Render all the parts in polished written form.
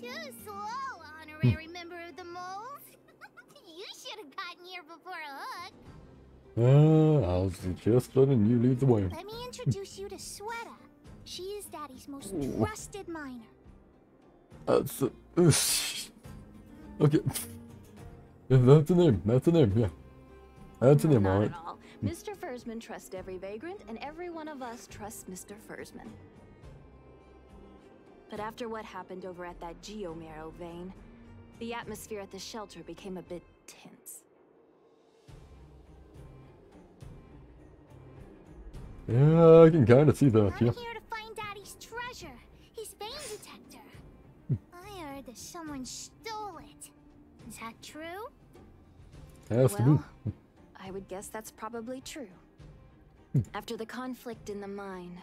Too slow, honorary member of the moles. You should have gotten here before Hook. I was just letting you lead the way. Let me introduce you to Sweta. She is Daddy's most trusted miner. That's okay. Yeah, that's the name. That's the name. Yeah, that's the name. Not All at right. all. Mr. Fursman trusts every vagrant, and every one of us trusts Mr. Fursman. But after what happened over at that geomarrow vein, the atmosphere at the shelter became a bit tense. Yeah, I can kind of see that. I'm Yeah. here to find Daddy's treasure, his vein detector. I heard that someone stole it. Is that true? Has to Well, be. I would guess that's probably true. After the conflict in the mine,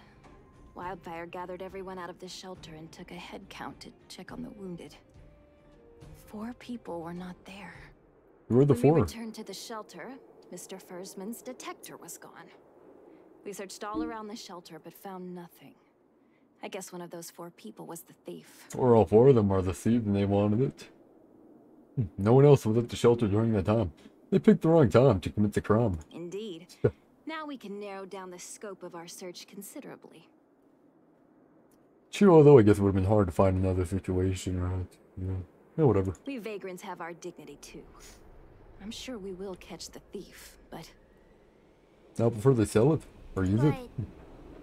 Wildfire gathered everyone out of the shelter and took a head count to check on the wounded. 4 people were not there. Who are the When we 4? returned to the shelter, Mr. Fursman's detector was gone. We searched all around the shelter but found nothing. I guess one of those 4 people was the thief. Or all 4 of them are the thieves and they wanted it. No one else was at the shelter during that time. They picked the wrong time to commit the crime. Indeed. Now we can narrow down the scope of our search considerably. True, although I guess it would have been hard to find another situation, right? Yeah, whatever. We vagrants have our dignity too. I'm sure we will catch the thief, but Now before they sell it or use it,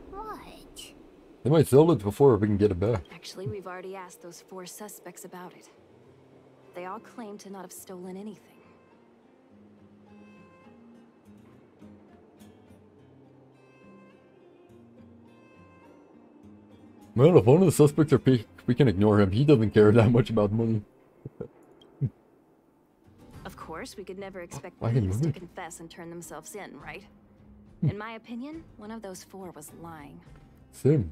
What? they might sell it before we can get it back. actually we've already asked those 4 suspects about it. They all claim to not have stolen anything. Well, if one of the suspects are picked, we can ignore him. He doesn't care that much about money. Of course, we could never expect I can thieves move to it. confess and turn themselves in, right? In my opinion, one of those 4 was lying. Same.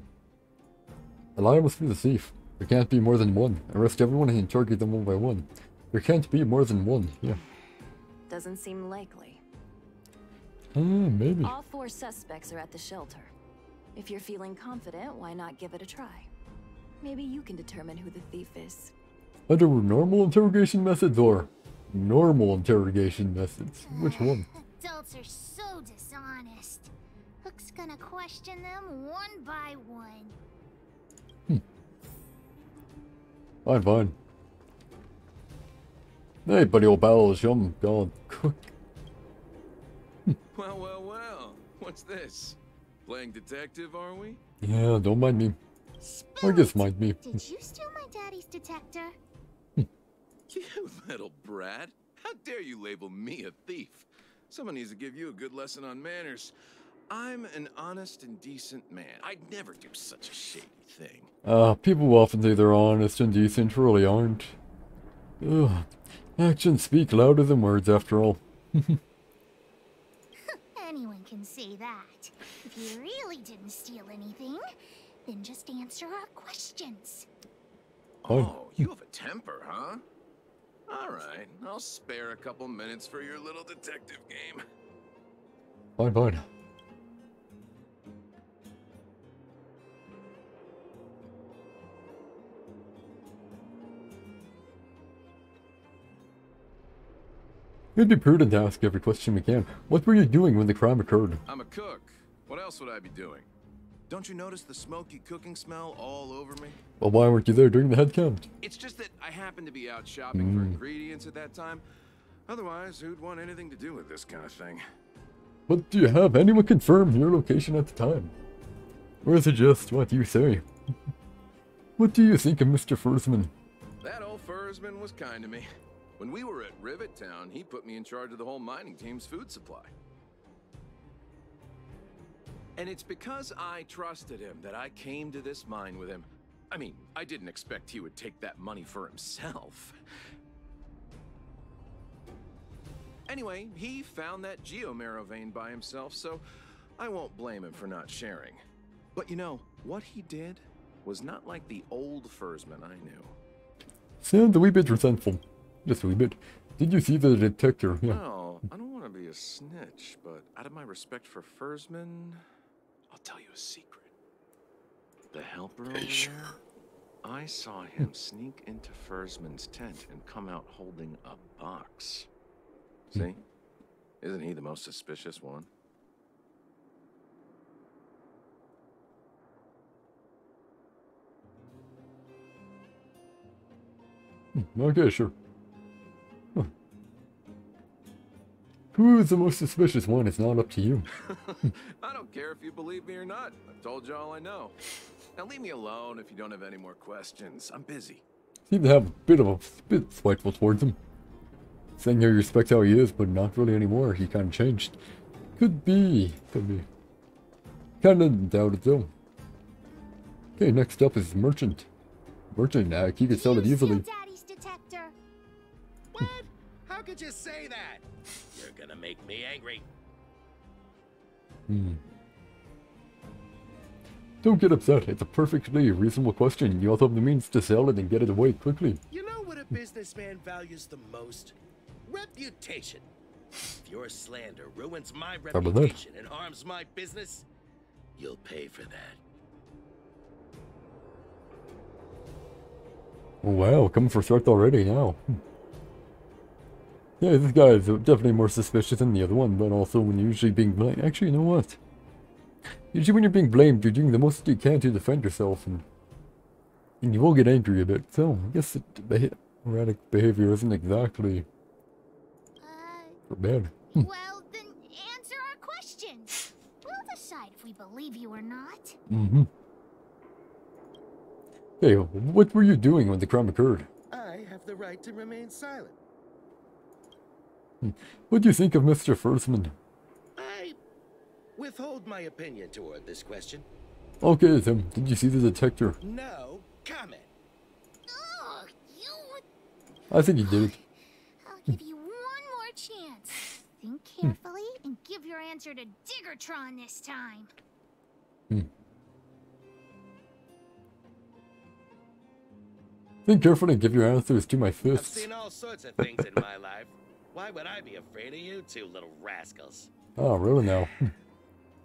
The liar must be the thief. There can't be more than one. Arrest everyone and interrogate them one by one. There can't be more than one. Yeah. Doesn't seem likely. Maybe. All 4 suspects are at the shelter. If you're feeling confident, why not give it a try? Maybe you can determine who the thief is. Under normal interrogation methods or normal interrogation methods? Which one? Adults are so dishonest. Hook's gonna question them one by one. Fine, fine. Hey, buddy, old pal, I'm gone. Well, well, well. What's this? Playing detective, are we? Yeah, don't mind me. I guess mind me. Did you steal my daddy's detector? You little brat. How dare you label me a thief? Someone needs to give you a good lesson on manners. I'm an honest and decent man. I'd never do such a shady thing. People often say they're honest and decent, really aren't. Ugh. Actions speak louder than words, after all. Anyone can say that. If you really didn't steal anything, then just answer our questions. Oh, you have a temper, huh? All right, I'll spare a couple minutes for your little detective game. Fine, fine. It'd be prudent to ask every question we can. What were you doing when the crime occurred? I'm a cook. What else would I be doing? Don't you notice the smoky cooking smell all over me? Well, why weren't you there during the head count? It's just that I happened to be out shopping for ingredients at that time. Otherwise, who'd want anything to do with this kind of thing? But do you have anyone confirm your location at the time? Or is it just what you say? What do you think of Mr. Fursman? That old Fursman was kind to me. When we were at Rivet Town, he put me in charge of the whole mining team's food supply. And it's because I trusted him that I came to this mine with him. I mean, I didn't expect he would take that money for himself. Anyway, he found that geomarrow vein by himself, so I won't blame him for not sharing. But you know, what he did was not like the old Fursman I knew. Sounds a wee bit resentful. Just a wee bit. Did you see the detector? Yeah. Well, I don't want to be a snitch, but out of my respect for Fursman, I'll tell you a secret. The helper over there, I saw him sneak into Fursman's tent and come out holding a box. See? Isn't he the most suspicious one? Okay, sure. Huh. Who is the most suspicious one? It's not up to you. I don't care if you believe me or not. I've told you all I know. Now leave me alone if you don't have any more questions. I'm busy. Seem to have a bit spiteful towards him. Saying he respects how he is, but not really anymore. He kind of changed. Could be. Kind of doubt it though. Okay, next up is Merchant. Merchant, he can sell it easily. Daddy's detector. What? How could you say that? You're gonna make me angry. Don't get upset. It's a perfectly reasonable question. You also have the means to sell it and get it away quickly. You know what a businessman values the most? Reputation. If your slander ruins my reputation and harms my business, you'll pay for that. Oh, wow, coming for Sarth already now. Yeah, this guy is definitely more suspicious than the other one, but also when you're usually being blamed. Actually, you know what? Usually when you're being blamed, you're doing the most you can to defend yourself, and you will get angry a bit. So, I guess erratic behavior isn't exactly bad. Well, then answer our questions. We'll decide if we believe you or not. Hey, what were you doing when the crime occurred? I have the right to remain silent. What do you think of Mr. Fursman? I withhold my opinion toward this question. Okay, Tim, did you see the detector? No comment. Ugh, you... I think he did. I'll give you one more chance. Think carefully and give your answer to Diggertron this time. Think carefully and give your answers to my I've fists. seen all sorts of things in my life. Why would I be afraid of you two little rascals? Oh, really now?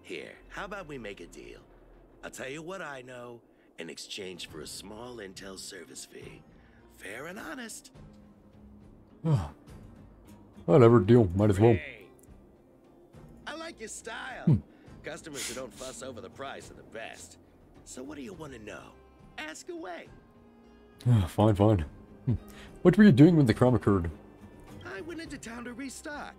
Here, how about we make a deal? I'll tell you what I know in exchange for a small intel service fee. Fair and honest. Whatever, deal. Might as well. Hey, I like your style. Customers who don't fuss over the price are the best. So what do you want to know? Ask away. Fine. What were you doing when the crime occurred? I went into town to restock.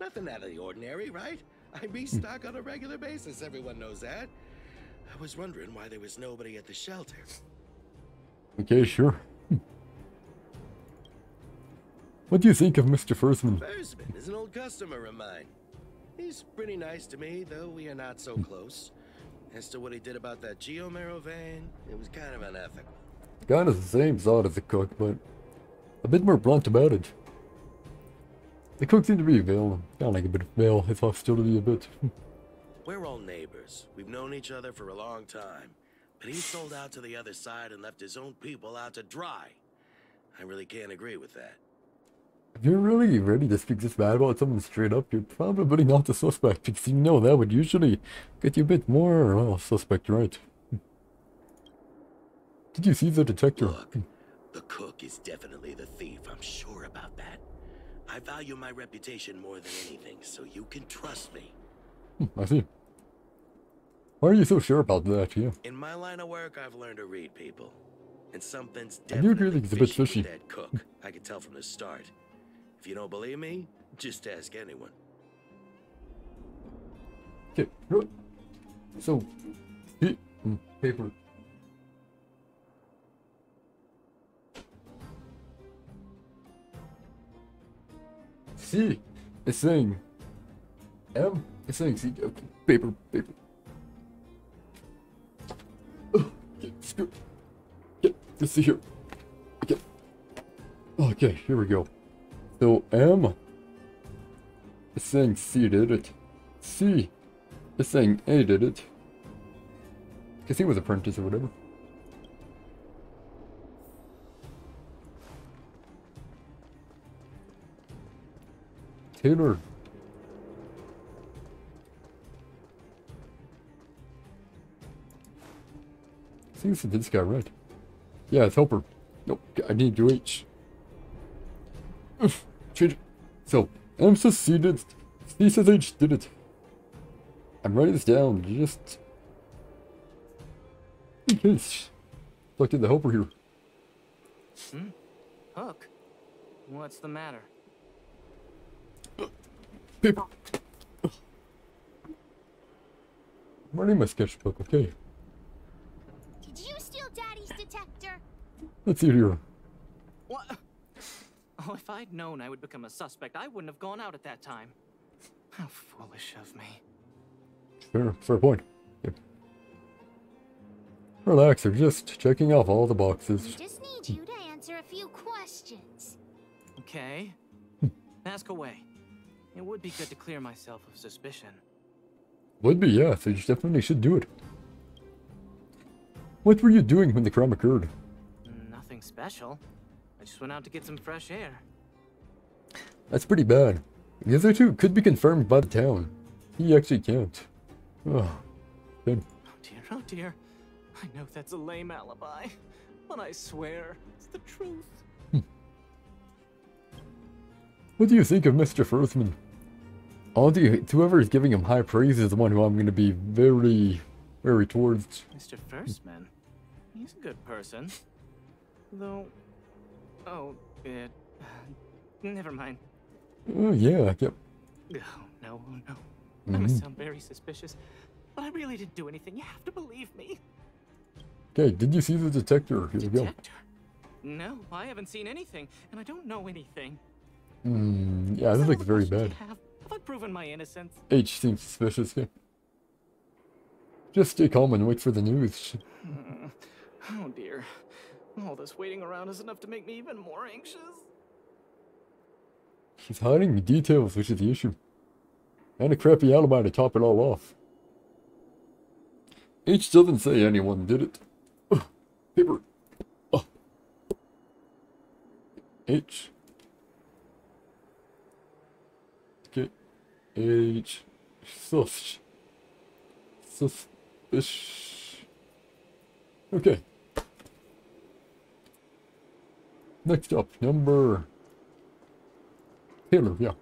Nothing out of the ordinary, right? I restock on a regular basis, everyone knows that. I was wondering why there was nobody at the shelter. Okay, sure. What do you think of Mr. Fursman? Fursman is an old customer of mine. He's pretty nice to me, though we are not so close. As to what he did about that Geomero van, it was kind of unethical. Kind of the same thought as the cook, but a bit more blunt about it. The cook seemed to be kind of like a bit of veil his hostility a bit. We're all neighbors. We've known each other for a long time. But he sold out to the other side and left his own people out to dry. I really can't agree with that. If you're really ready to speak this bad about someone straight up, you're probably not the suspect, because you know that would usually get you a bit more, well, suspect, right? Did you see the detector? Look, the cook is definitely the thief. I'm sure about that. I value my reputation more than anything, so you can trust me. I see. Why are you so sure about that, yeah? In my line of work, I've learned to read people. And something's I do agree definitely that he's a bit fishy fishy. with that cook. I could tell from the start. If you don't believe me, just ask anyone. Okay, good. So, paper. C is saying M is saying C. Okay, paper. Okay, screw. Okay, let's see here. Okay, here we go. So M is saying C did it. C is saying A did it. Because he was apprentice or whatever. Taylor. Seems to this guy right. Yeah, it's Helper. Nope, I need to H. Change it. So, M says C did. C says H did it. I'm writing this down just in case. Look at the Helper here. Hook? What's the matter? Paper. I'm writing my sketchbook, okay. Did you steal Daddy's detector? Let's see here. What? Oh, if I'd known I would become a suspect, I wouldn't have gone out at that time. How foolish of me. Fair point. Yep. Relax, they're just checking off all the We boxes. just need you to answer a few questions. Okay. Ask away. It would be good to clear myself of suspicion. Would be, yeah, so you definitely should do it. What were you doing when the crime occurred? Nothing special. I just went out to get some fresh air. That's pretty bad. The other two could be confirmed by the town. He actually can't. Oh, good. Oh dear. I know that's a lame alibi, but I swear it's the truth. What do you think of Mr. Firthman? Whoever is giving him high praise is the one who I'm going to be very towards. Mr. Firstman? He's a good person. Though... Oh, never mind. Oh, yeah, yep. Oh, no. I must sound very suspicious, but I really didn't do anything. You have to believe me. Okay, did you see the detector? Here we go. Detector? No, I haven't seen anything, and I don't know anything. Yeah, this looks very bad. Have I proven my innocence? H seems suspicious, yeah. Just stay calm and wait for the news. Oh dear. All this waiting around is enough to make me even more anxious. He's hiding details, which is the issue. And a crappy alibi to top it all off. H doesn't say anyone did it. Paper. H. Okay. H. Suspicious. Okay. Next up, number... Taylor, yeah.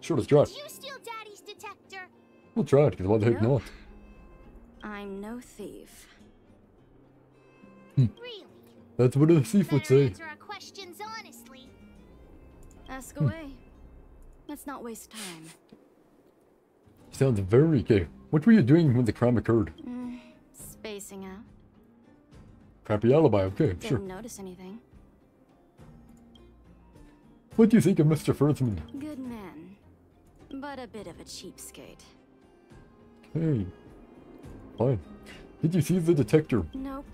Sure, let's try it. Did you steal Daddy's detector? We'll try it, because why the heck not? I'm no thief. Really? That's what a thief would Better say. answer our questions honestly. Ask away. Let's not waste time. Sounds very gay. What were you doing when the crime occurred? Spacing out. Crappy alibi, okay, Didn't sure. notice anything. What do you think of Mr. Firthman? Good man, but a bit of a cheapskate. Okay. Fine. Did you see the detector? Nope.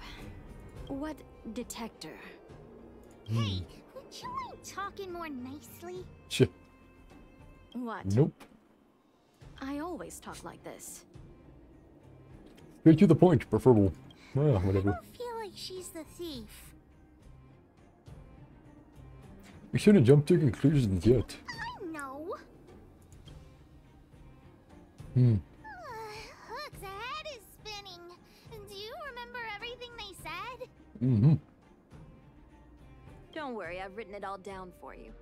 What detector? Hey, would you mind talking more nicely? Shit. What? Nope. I always talk like this. Straight to the point, preferable. Well, I whatever. don't feel like she's the thief. We shouldn't jump to conclusions yet. I know. Hook's head is spinning. Do you remember everything they said? Don't worry, I've written it all down for you.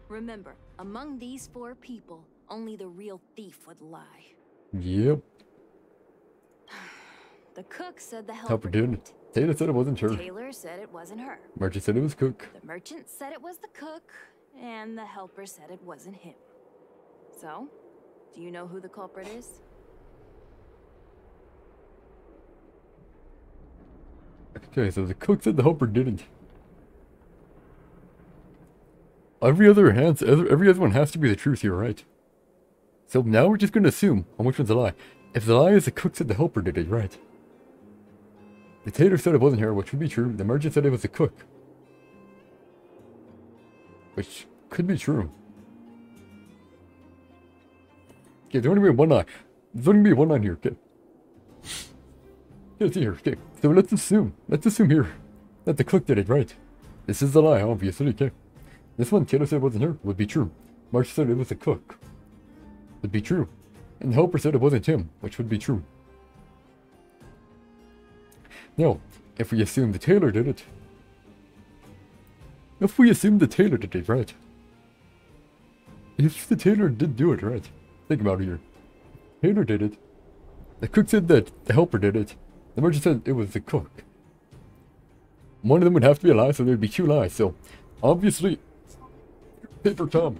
Remember, among these 4 people, only the real thief would lie. Yep. The cook said the Helper helper did. did. Taylor said it wasn't her. Taylor said it wasn't her. Merchant said it was Cook. The merchant said it was the cook, and the helper said it wasn't him. So, do you know who the culprit is? Okay, so the cook said the helper didn't. Every other one has to be the truth here, right? So now we're just going to assume on which one's a lie. If the lie is the cook said the helper did it, right? The tailor said it wasn't her, which would be true. The merchant said it was the cook, which could be true. Okay, there's only be one lie. There's only be one line here. Okay. Let's see here. Okay, so let's assume here that the cook did it, right? This is the lie, obviously. Okay. This one, Taylor said it wasn't her, would be true. March said it was the cook, would be true. And the helper said it wasn't him, which would be true. Now, if we assume the tailor did it. If we assume the tailor did it, right? If the tailor did do it, right? Think about it here. Tailor did it. The cook said that the helper did it. The merchant said it was the cook. One of them would have to be a lie, so there'd be 2 lies. So, obviously, paper Tom.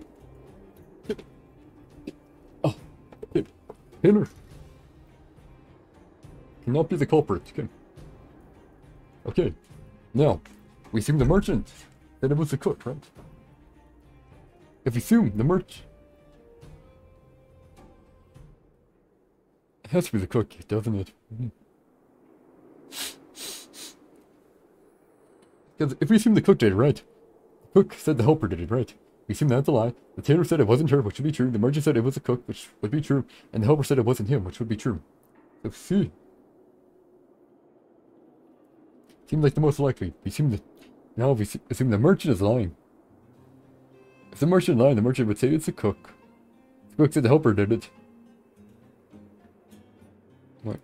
Oh, Taylor cannot be the culprit. Okay. Okay. Now, we assume the merchant said it was the cook, right? If we assume the merchant, it has to be the cook, doesn't it? Because if we assume the cook did it, right? The cook said the helper did it, right? We assume that's a lie. The tailor said it wasn't her, which would be true. The merchant said it was the cook, which would be true. And the helper said it wasn't him, which would be true. So, see. Seems like the most likely. We assume the... Now, if we assume the merchant is lying. If the merchant lied, the merchant would say it's the cook. The cook said the helper did it. What?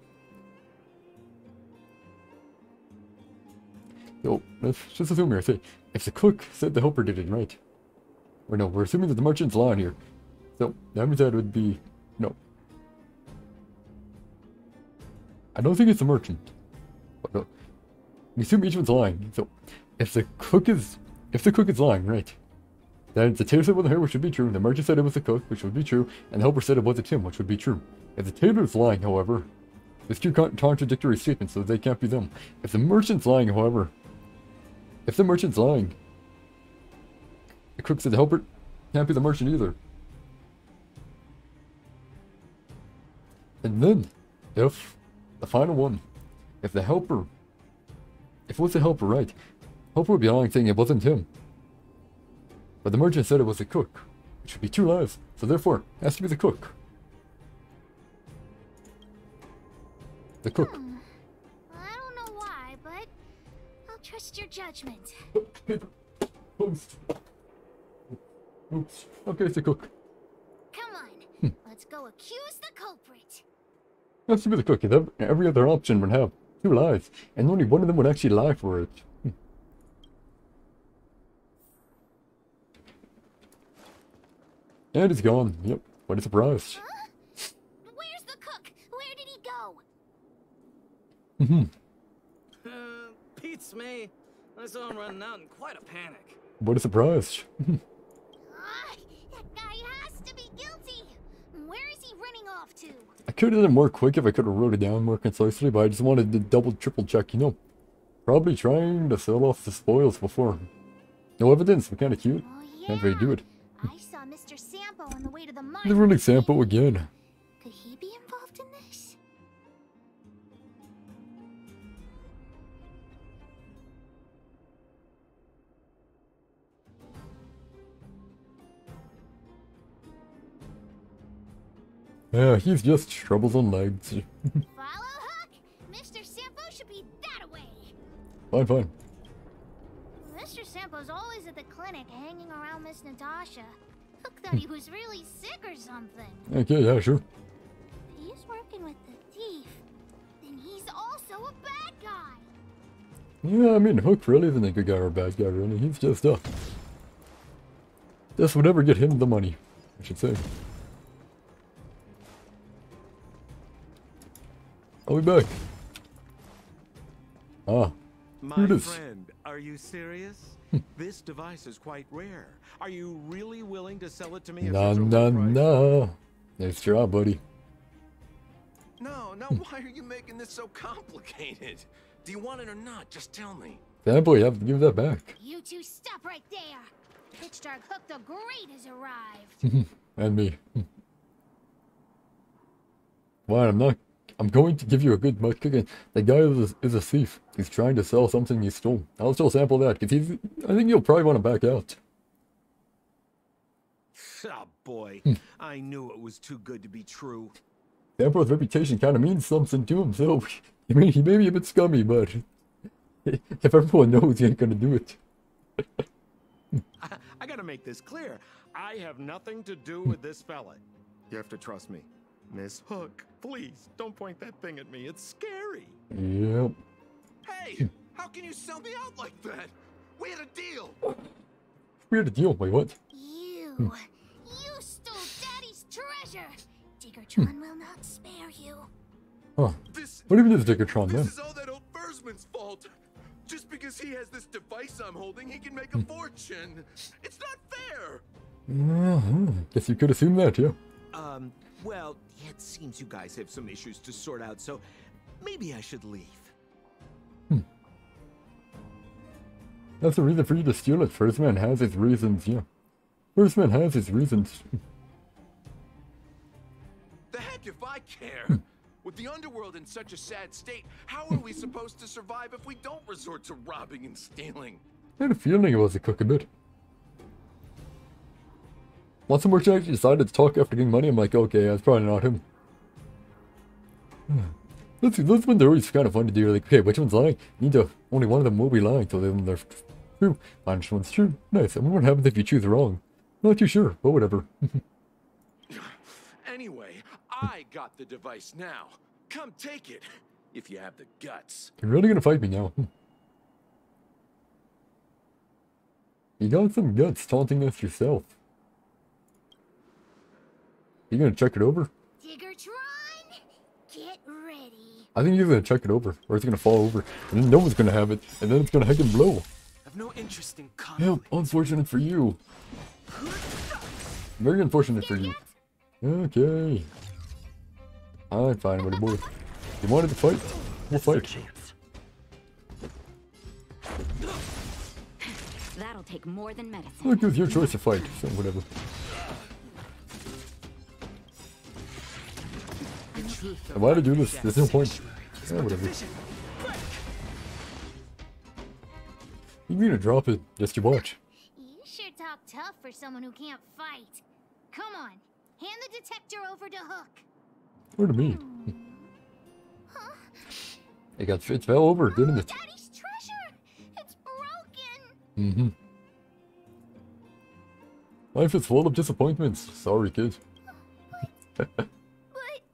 So, let's just assume here. Say, if the cook said the helper did it, right? Or no, we're assuming that the merchant's lying here. So, that means that would be... No. I don't think it's the merchant. But no. We assume each one's lying. So, if the cook is lying, right? Then the tailor said it wasn't her, which would be true. The merchant said it was the cook, which would be true. And the helper said it wasn't him, which would be true. If the tailor is lying, however, there's 2 contradictory statements, so they can't be them. If the merchant's lying, however, if the merchant's lying, the cook said the helper can't be the merchant either. And then, if the final one, if it was the helper, right? Helper would be lying, saying it wasn't him. But the merchant said it was the cook, which would be 2 lies. So therefore, it has to be the cook. The cook. I don't know why, but I'll trust your judgment. Oops. Oops. Okay, it's the cook. Come on, let's go accuse the culprit. It has to be the cook. Every other option would have 2 lies, and only one of them would actually lie for it. And it's gone. Yep. What a surprise. Huh? Where's the cook? Where did he go? Pete's me. I saw him running out in quite a panic. What a surprise. That guy has to be guilty. Where is he running off to? I could have done it more quick if I could have wrote it down more concisely, but I just wanted to triple check, you know. Probably trying to sell off the spoils before. No evidence, but kind of cute. Oh, yeah. Can't really do it. I saw Mr. Sampo on the way to the mine. They're running Sampo again. Could he be involved in this? Yeah, he's just troubles on legs. Follow Hook? Mr. Sampo should be that way. Fine, fine. Mr. Sampo's always at the clinic hanging around Miss Natasha. Hook thought he was really sick or something. Okay, yeah, sure. If he's working with the thief, then he's also a bad guy. Yeah, I mean, Hook really isn't a good guy or a bad guy, really. He's just whatever get him the money, I should say. I'll be back. Ah. My friend, are you serious? This device is quite rare. Are you really willing to sell it to me at such a low price? No. Nice job, buddy. No, why are you making this so complicated? Do you want it or not? Just tell me. Fanboy, you have to give that back. You two stop right there. Pitch Dark Hook the Great has arrived. And me. Why, I'm going to give you a good butt kicking. The guy is a thief. He's trying to sell something he stole. I'll still sample that, because I think you'll probably want to back out. Oh boy, I knew it was too good to be true. Sampo's reputation kind of means something to him, so I mean, he may be a bit scummy, but if everyone knows, he ain't gonna do it. I gotta make this clear. I have nothing to do with this fella. You have to trust me. Miss Hook, please, don't point that thing at me. It's scary. Yep. Hey, How can you sell me out like that? We had a deal. We had a deal. Wait, what? You stole Daddy's treasure. Diggertron will not spare you. Huh. What even is Diggertron then? This is all that old Bursman's fault. Just because he has this device I'm holding, he can make a fortune. It's not fair. Guess you could assume that, yeah. Well, it seems you guys have some issues to sort out, so maybe I should leave. That's the reason for you to steal it. First man has his reasons, yeah. First man has his reasons. The heck if I care. With the underworld in such a sad state, how are we supposed to survive if we don't resort to robbing and stealing? I had a feeling it was a cook a bit. Once the merchant actually decided to talk after getting money, I'm like, okay, that's probably not him. Those ones are always kind of fun to do. Like, okay, which one's lying? You need to, only one of them will be lying, so then they're true. Which one's true? Nice. I wonder what happens if you choose wrong. Not too sure, but whatever. Anyway, I got the device now. Come take it, if you have the guts. You're really gonna fight me now. You got some guts taunting us yourself. You gonna check it over? Diggertron, get ready. I think you're gonna check it over, or it's gonna fall over, and then no one's gonna have it, and then it's gonna heckin' blow. I've no interest in Yeah, unfortunate for you. Very unfortunate for you. Okay. I'm fine with it, boy. You wanted to fight? We'll fight. That'll take more than medicine. Look, it was your choice to fight, so whatever. Why to do this? There's no point. Yeah, whatever. You need to drop it just to watch. You sure talk tough for someone who can't fight. Come on, hand the detector over to Hook. Or to me. Huh? It fell over, didn't it? Daddy's treasure! It's broken! Mm-hmm. Life is full of disappointments. Sorry, kid. But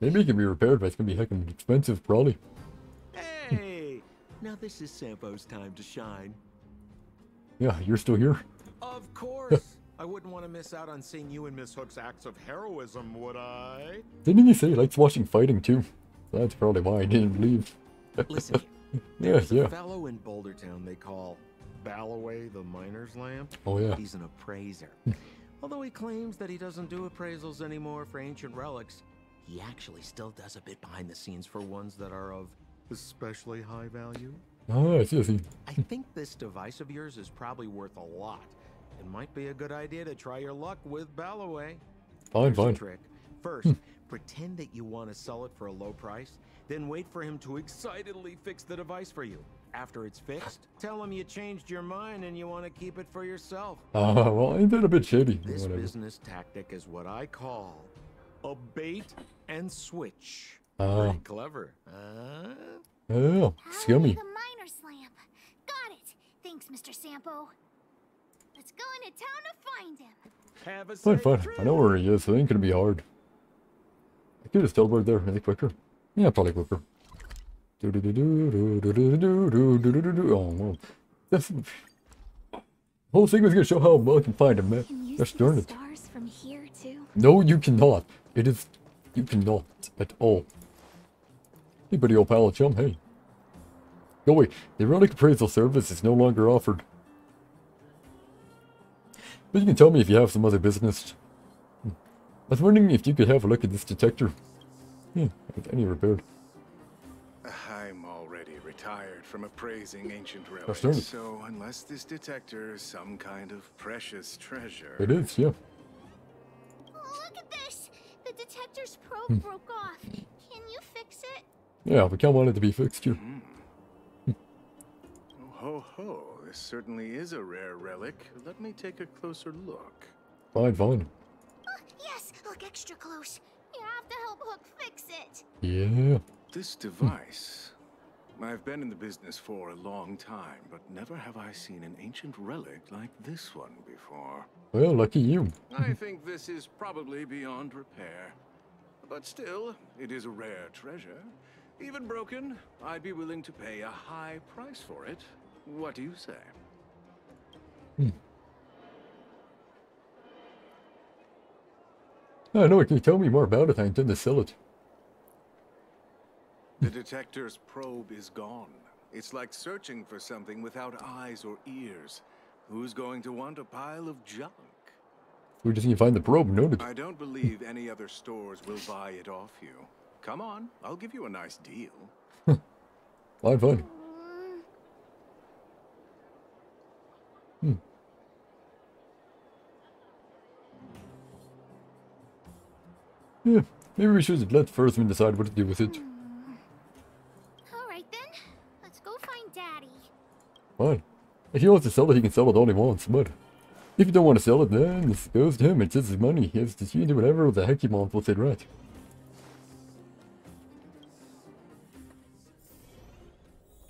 Maybe it can be repaired, but it's gonna be heckin' expensive, probably. Hey, now this is Sampo's time to shine. Yeah, you're still here. Of course. I wouldn't want to miss out on seeing you and Miss Hook's acts of heroism, would I? Didn't he say he likes watching fighting too? That's probably why I didn't leave. Listen, Yeah, there's yeah. a fellow in Bouldertown they call Balloway the Miner's Lamp. Oh yeah. He's an appraiser. Although he claims that he doesn't do appraisals anymore for ancient relics, he actually still does a bit behind the scenes for ones that are of especially high value. Oh, I see, I see. I think this device of yours is probably worth a lot. It might be a good idea to try your luck with Balloway. Fine, Here's the fine. trick. First, pretend that you want to sell it for a low price, then wait for him to excitedly fix the device for you. After it's fixed, tell him you changed your mind and you want to keep it for yourself. Well, ain't that a bit shady? This Whatever. business tactic is what I call a bait and switch. Ah. Pretty clever. Oh, scummy. The miner's lamp. Got it. Thanks, Mr. Sampo. Let's go into town to find him. Have a Fine, safe fine. trip. I know where he is, so it ain't gonna be hard. I could have teleported there really quicker. Yeah, probably quicker. Oh, well. The whole thing was gonna show how well I can find him, man. Can you Gosh see darn the it. stars from here too? No, you cannot. It is... You cannot at all. Hey, buddy, old pal of chum, hey. Go away. The relic appraisal service is no longer offered. But you can tell me if you have some other business. I was wondering if you could have a look at this detector. Yeah, I need repaired. I'm already retired from appraising ancient Gosh darn relics, it. so unless this detector is some kind of precious treasure... It is, yeah. Look at this. The detector's probe broke off. Can you fix it? Yeah, we can't want it to be fixed here. Oh, ho, ho. This certainly is a rare relic. Let me take a closer look. Fine, fine. Yes, look extra close. You have to help Hook fix it. Yeah. This device... I've been in the business for a long time, but never have I seen an ancient relic like this one before. Well, lucky you. I think this is probably beyond repair. But still, it is a rare treasure. Even broken, I'd be willing to pay a high price for it. What do you say? I know, can you tell me more about it? I intend to sell it. The detector's probe is gone. It's like searching for something without eyes or ears. Who's going to want a pile of junk? We just need to find the probe, noted. I don't believe any other stores will buy it off you. Come on, I'll give you a nice deal. Fine. Yeah, maybe we should let Furzman decide what to do with it. Alright then, let's go find Daddy. Fine. If he wants to sell it, he can sell it all he wants, but if you don't want to sell it, then this goes to him. It's his money. He has to do whatever the heck he wants with it, right?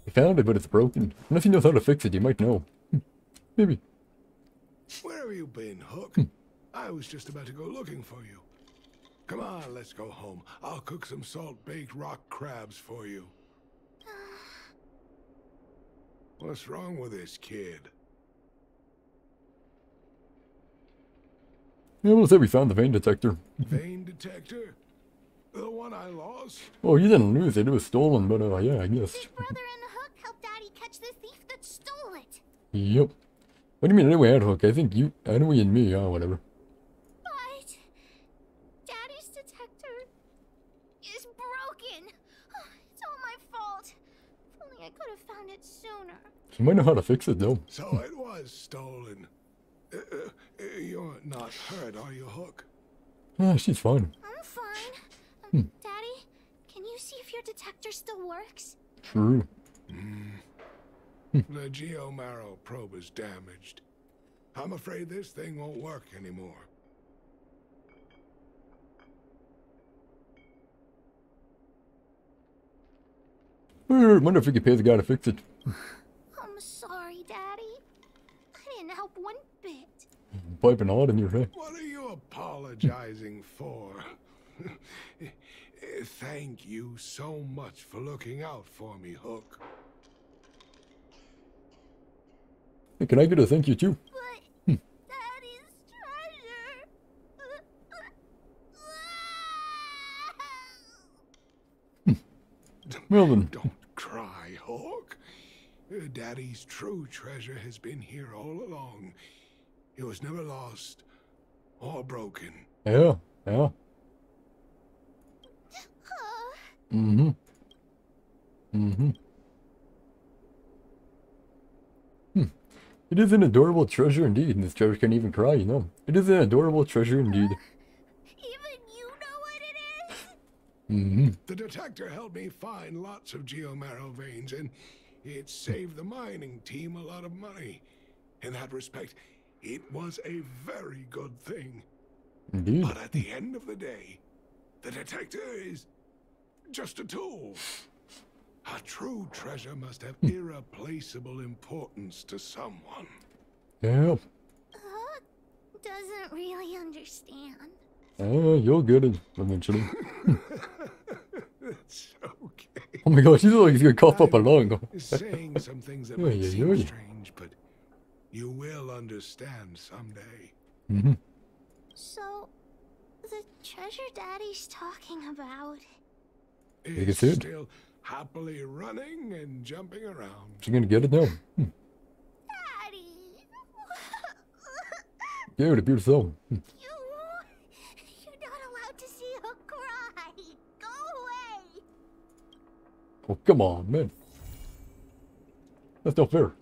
He found it, but it's broken. Unless he knows how to fix it, you might know. Maybe. Where have you been, Hook? I was just about to go looking for you. Come on, let's go home. I'll cook some salt-baked rock crabs for you. What's wrong with this kid? Yeah, we'll say we found the vein detector. Vein detector? The one I lost? Oh, you didn't lose it. It was stolen, but yeah, I guess. His brother and Hook helped Daddy catch the thief that stole it. Yep. What do you mean anyway, Ad Hook? I think you, Anyway, and me, whatever. But Daddy's detector is broken. It's all my fault. If only I could have found it sooner. You might know how to fix it, though. So it was stolen. You're not hurt, are you, Hook? Ah, she's fine. I'm fine. Daddy, can you see if your detector still works? True. The geomarrow probe is damaged. I'm afraid this thing won't work anymore. I wonder if we could pay the guy to fix it. I'm sorry, Daddy. I didn't help one bit. Piping hot in your head. What are you apologizing for? Thank you so much for looking out for me, Hook. Hey, can I get a thank you too? But Daddy's treasure. Well then. Don't cry, Hook. Daddy's true treasure has been here all along. It was never lost or broken. Yeah. It is an adorable treasure indeed, and this treasure can't even cry, you know. It is an adorable treasure indeed. Even you know what it is? The detector helped me find lots of geomarrow veins, and it saved the mining team a lot of money. In that respect, it was a very good thing. Indeed. But at the end of the day, the detector is just a tool. A true treasure must have irreplaceable importance to someone. Yeah. Hook doesn't really understand. You'll get it eventually. It's okay. Oh my gosh, he's like he's gonna cough up a lung. Saying some things that Oy, might oy, seem oy. strange, but you will understand someday. So, the treasure Daddy's talking about. You can It's see it. still happily running and jumping around. She's gonna get it now. Daddy! Yeah, the beautiful. You're not allowed to see Hook cry. Go away. Oh, come on, man. That's not fair.